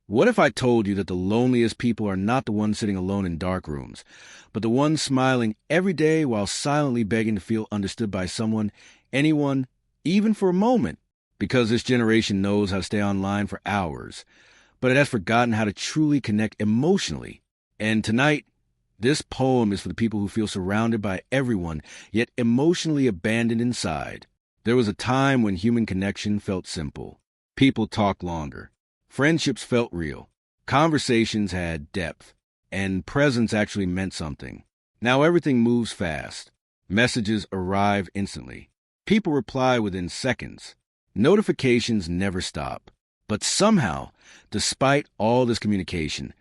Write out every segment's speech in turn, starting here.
What if I told you that the loneliest people are not the ones sitting alone in dark rooms, but the ones smiling every day while silently begging to feel understood by someone, anyone, even for a moment? Because this generation knows how to stay online for hours, but it has forgotten how to truly connect emotionally. And tonight, this poem is for the people who feel surrounded by everyone, yet emotionally abandoned inside. There was a time when human connection felt simple. People talked longer. Friendships felt real. Conversations had depth. And presence actually meant something. Now everything moves fast. Messages arrive instantly. People reply within seconds. Notifications never stop. But somehow, despite all this communication,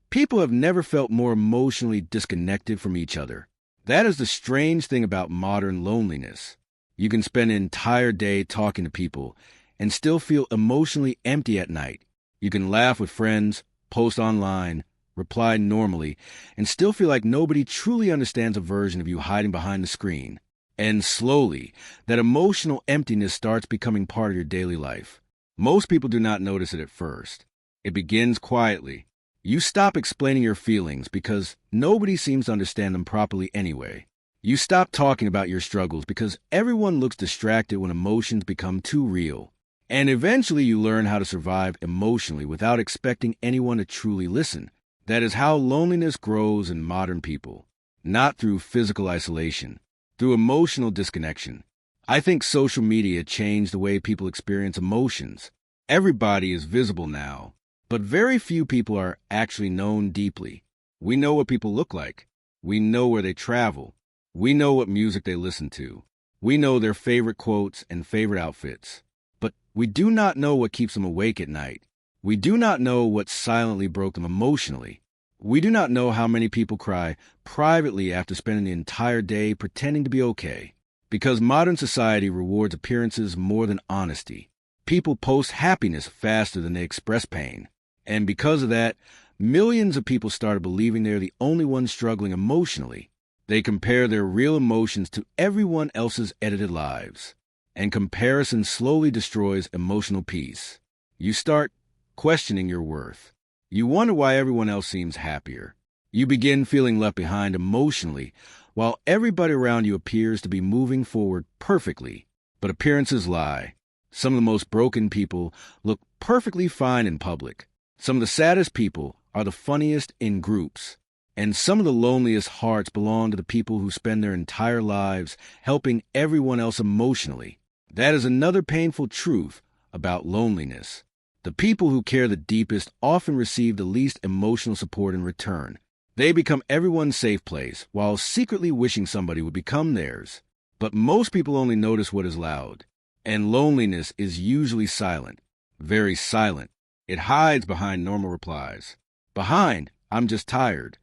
people have never felt more emotionally disconnected from each other. That is the strange thing about modern loneliness. You can spend an entire day talking to people and still feel emotionally empty at night. You can laugh with friends, post online, reply normally, and still feel like nobody truly understands a version of you hiding behind the screen. And slowly, that emotional emptiness starts becoming part of your daily life. Most people do not notice it at first. It begins quietly. You stop explaining your feelings because nobody seems to understand them properly anyway. You stop talking about your struggles because everyone looks distracted when emotions become too real. And eventually you learn how to survive emotionally without expecting anyone to truly listen. That is how loneliness grows in modern people. Not through physical isolation, through emotional disconnection. I think social media changed the way people experience emotions. Everybody is visible now, but very few people are actually known deeply. We know what people look like. We know where they travel. We know what music they listen to. We know their favorite quotes and favorite outfits. But we do not know what keeps them awake at night. We do not know what silently broke them emotionally. We do not know how many people cry privately after spending the entire day pretending to be okay. Because modern society rewards appearances more than honesty. People post happiness faster than they express pain. And because of that, millions of people started believing they're the only ones struggling emotionally. They compare their real emotions to everyone else's edited lives. And comparison slowly destroys emotional peace. You start questioning your worth. You wonder why everyone else seems happier. You begin feeling left behind emotionally, while everybody around you appears to be moving forward perfectly. But appearances lie. Some of the most broken people look perfectly fine in public. Some of the saddest people are the funniest in groups. And some of the loneliest hearts belong to the people who spend their entire lives helping everyone else emotionally. That is another painful truth about loneliness. The people who care the deepest often receive the least emotional support in return. They become everyone's safe place, while secretly wishing somebody would become theirs. But most people only notice what is loud. And loneliness is usually silent, very silent. It hides behind normal replies. Behind, I'm just tired.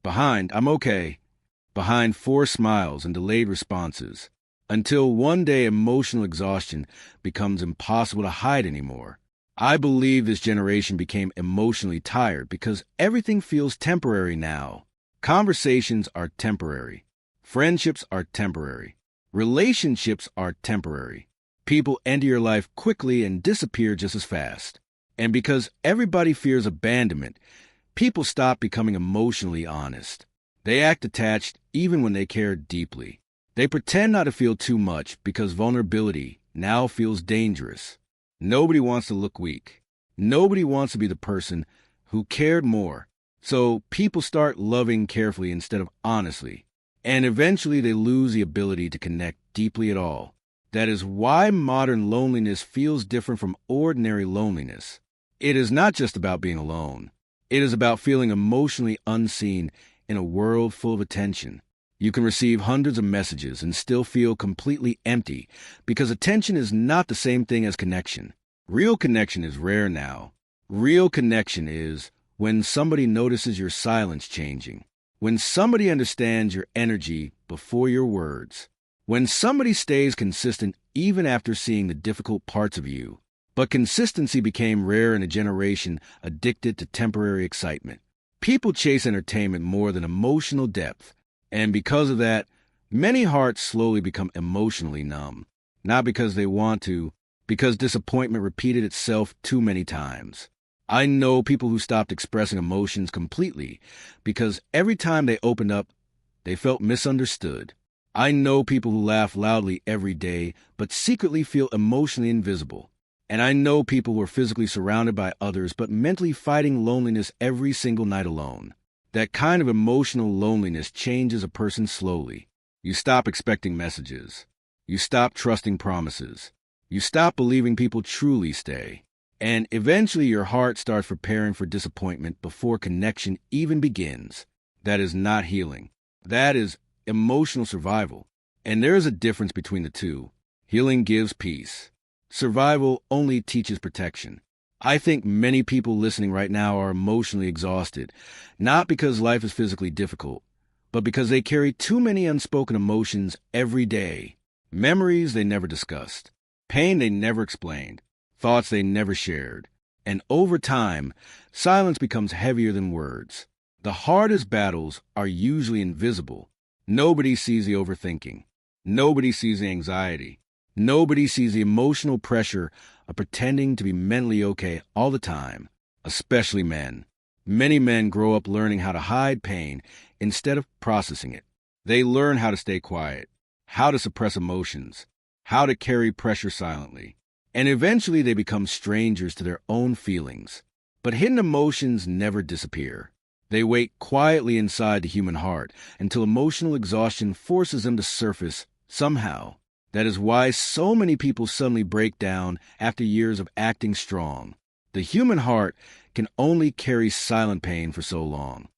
Behind, I'm okay. Behind forced smiles and delayed responses. Until one day emotional exhaustion becomes impossible to hide anymore. I believe this generation became emotionally tired because everything feels temporary now. Conversations are temporary. Friendships are temporary. Relationships are temporary. People enter your life quickly and disappear just as fast. And because everybody fears abandonment, people stop becoming emotionally honest. They act attached even when they care deeply. They pretend not to feel too much because vulnerability now feels dangerous. Nobody wants to look weak. Nobody wants to be the person who cared more. So people start loving carefully instead of honestly. And eventually they lose the ability to connect deeply at all. That is why modern loneliness feels different from ordinary loneliness. It is not just about being alone. It is about feeling emotionally unseen in a world full of attention. You can receive hundreds of messages and still feel completely empty because attention is not the same thing as connection. Real connection is rare now. Real connection is when somebody notices your silence changing, when somebody understands your energy before your words, when somebody stays consistent even after seeing the difficult parts of you. But consistency became rare in a generation addicted to temporary excitement. People chase entertainment more than emotional depth. And because of that, many hearts slowly become emotionally numb. Not because they want to, because disappointment repeated itself too many times. I know people who stopped expressing emotions completely because every time they opened up, they felt misunderstood. I know people who laugh loudly every day but secretly feel emotionally invisible. And I know people who are physically surrounded by others but mentally fighting loneliness every single night alone. That kind of emotional loneliness changes a person slowly. You stop expecting messages. You stop trusting promises. You stop believing people truly stay. And eventually your heart starts preparing for disappointment before connection even begins. That is not healing. That is emotional survival. And there is a difference between the two. Healing gives peace. Survival only teaches protection. I think many people listening right now are emotionally exhausted, not because life is physically difficult, but because they carry too many unspoken emotions every day. Memories they never discussed, pain they never explained, thoughts they never shared. And over time, silence becomes heavier than words. The hardest battles are usually invisible. Nobody sees the overthinking. Nobody sees the anxiety. Nobody sees the emotional pressure of pretending to be mentally okay all the time, especially men. Many men grow up learning how to hide pain instead of processing it. They learn how to stay quiet, how to suppress emotions, how to carry pressure silently. And eventually they become strangers to their own feelings. But hidden emotions never disappear. They wait quietly inside the human heart until emotional exhaustion forces them to surface somehow. That is why so many people suddenly break down after years of acting strong. The human heart can only carry silent pain for so long.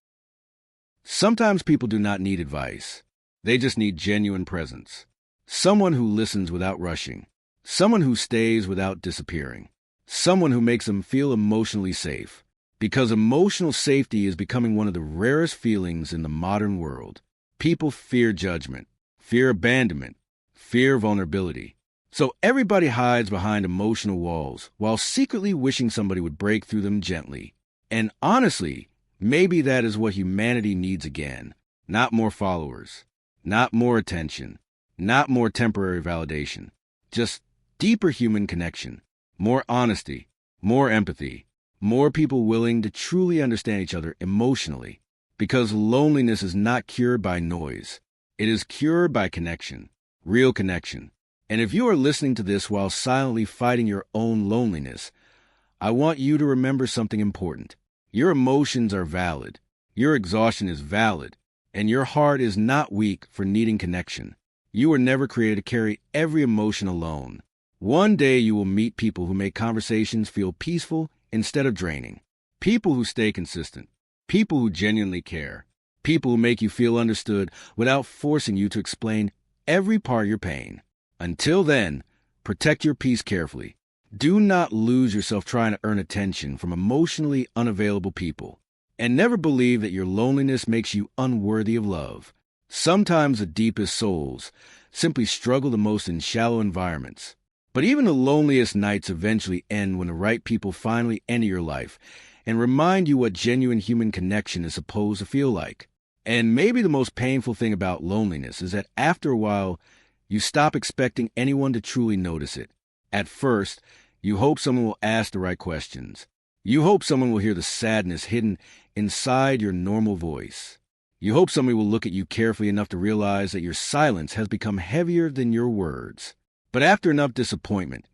Sometimes people do not need advice. They just need genuine presence. Someone who listens without rushing. Someone who stays without disappearing. Someone who makes them feel emotionally safe. Because emotional safety is becoming one of the rarest feelings in the modern world. People fear judgment, fear abandonment, fear vulnerability. So everybody hides behind emotional walls while secretly wishing somebody would break through them gently. And honestly, maybe that is what humanity needs again. Not more followers, not more attention, not more temporary validation. Just deeper human connection, more honesty, more empathy, more people willing to truly understand each other emotionally. Because loneliness is not cured by noise. It is cured by connection, real connection. And if you are listening to this while silently fighting your own loneliness, I want you to remember something important. Your emotions are valid. Your exhaustion is valid. And your heart is not weak for needing connection. You were never created to carry every emotion alone. One day you will meet people who make conversations feel peaceful instead of draining. People who stay consistent. People who genuinely care. People who make you feel understood without forcing you to explain every part of your pain. Until then, protect your peace carefully. Do not lose yourself trying to earn attention from emotionally unavailable people. And never believe that your loneliness makes you unworthy of love. Sometimes the deepest souls simply struggle the most in shallow environments. But even the loneliest nights eventually end when the right people finally enter your life and remind you what genuine human connection is supposed to feel like. And maybe the most painful thing about loneliness is that after a while, you stop expecting anyone to truly notice it. At first, you hope someone will ask the right questions. You hope someone will hear the sadness hidden inside your normal voice. You hope somebody will look at you carefully enough to realize that your silence has become heavier than your words. But after enough disappointment,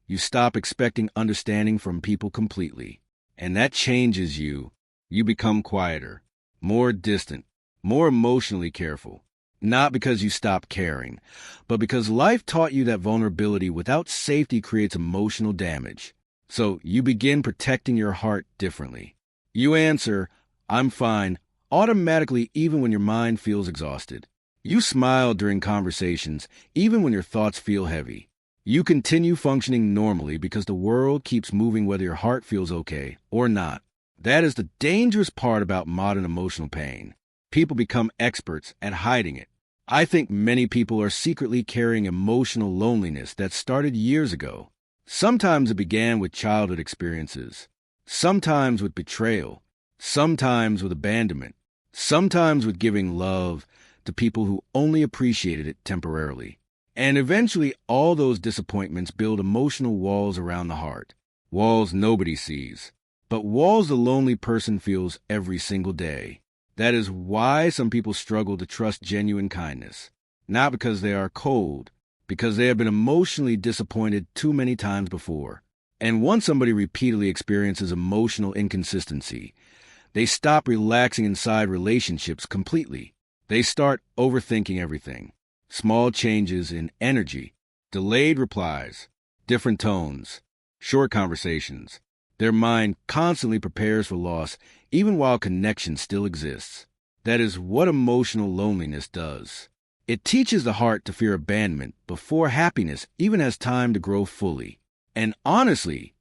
you stop expecting understanding from people completely. And that changes you. You become quieter, more distant, more emotionally careful. Not because you stopped caring, but because life taught you that vulnerability without safety creates emotional damage. So you begin protecting your heart differently. You answer, "I'm fine," automatically even when your mind feels exhausted. You smile during conversations, even when your thoughts feel heavy. You continue functioning normally because the world keeps moving whether your heart feels okay or not. That is the dangerous part about modern emotional pain. People become experts at hiding it. I think many people are secretly carrying emotional loneliness that started years ago. Sometimes it began with childhood experiences, sometimes with betrayal, sometimes with abandonment, sometimes with giving love to people who only appreciated it temporarily. And eventually, all those disappointments build emotional walls around the heart. Walls nobody sees. but walls the lonely person feels every single day. That is why some people struggle to trust genuine kindness. Not because they are cold, because they have been emotionally disappointed too many times before. And once somebody repeatedly experiences emotional inconsistency, they stop relaxing inside relationships completely. They start overthinking everything. Small changes in energy, delayed replies, different tones, short conversations. Their mind constantly prepares for loss even while connection still exists. That is what emotional loneliness does. It teaches the heart to fear abandonment before happiness even has time to grow fully. And honestly,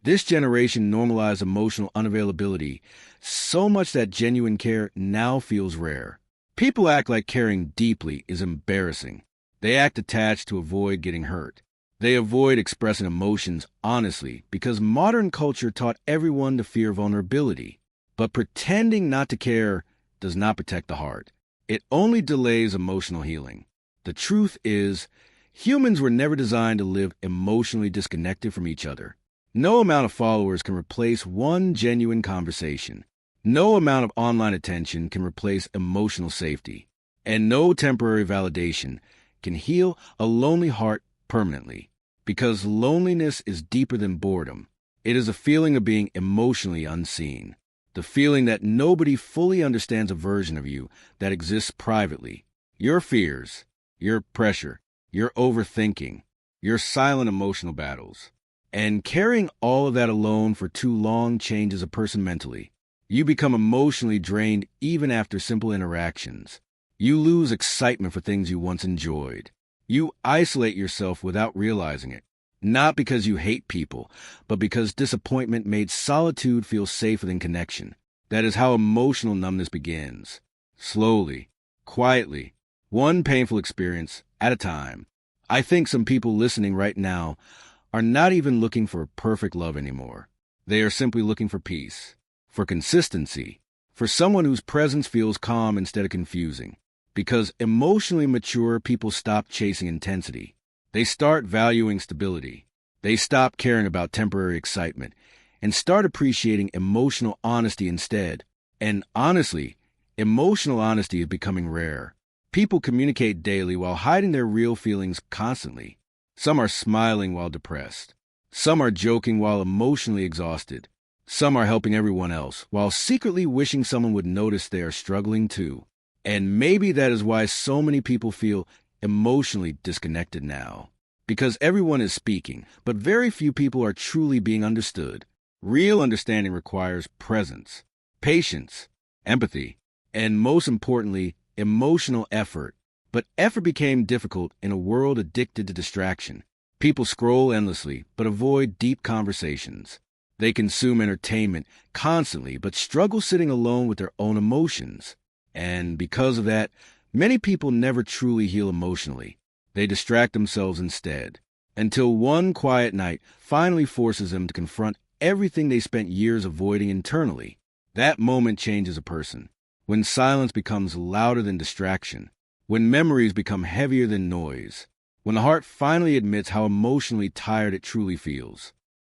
this generation normalized emotional unavailability so much that genuine care now feels rare. People act like caring deeply is embarrassing. They act attached to avoid getting hurt. They avoid expressing emotions honestly because modern culture taught everyone to fear vulnerability. But pretending not to care does not protect the heart. It only delays emotional healing. The truth is, humans were never designed to live emotionally disconnected from each other. No amount of followers can replace one genuine conversation. No amount of online attention can replace emotional safety. And no temporary validation can heal a lonely heart permanently. Because loneliness is deeper than boredom. It is a feeling of being emotionally unseen. The feeling that nobody fully understands a version of you that exists privately. Your fears, your pressure, your overthinking, your silent emotional battles. And carrying all of that alone for too long changes a person mentally. You become emotionally drained even after simple interactions. You lose excitement for things you once enjoyed. You isolate yourself without realizing it. Not because you hate people, but because disappointment made solitude feel safer than connection. That is how emotional numbness begins. Slowly, quietly, one painful experience at a time. I think some people listening right now are not even looking for perfect love anymore. They are simply looking for peace, for consistency, for someone whose presence feels calm instead of confusing. Because emotionally mature people stop chasing intensity. They start valuing stability. They stop caring about temporary excitement and start appreciating emotional honesty instead. And honestly, emotional honesty is becoming rare. People communicate daily while hiding their real feelings constantly. Some are smiling while depressed. Some are joking while emotionally exhausted. Some are helping everyone else while secretly wishing someone would notice they are struggling too. And maybe that is why so many people feel emotionally disconnected now. Because everyone is speaking, but very few people are truly being understood. Real understanding requires presence, patience, empathy, and most importantly, emotional effort. But effort became difficult in a world addicted to distraction. People scroll endlessly, but avoid deep conversations. They consume entertainment constantly, but struggle sitting alone with their own emotions. And because of that, many people never truly heal emotionally. They distract themselves instead, until one quiet night finally forces them to confront everything they spent years avoiding internally. That moment changes a person. When silence becomes louder than distraction. When memories become heavier than noise. When the heart finally admits how emotionally tired it truly feels.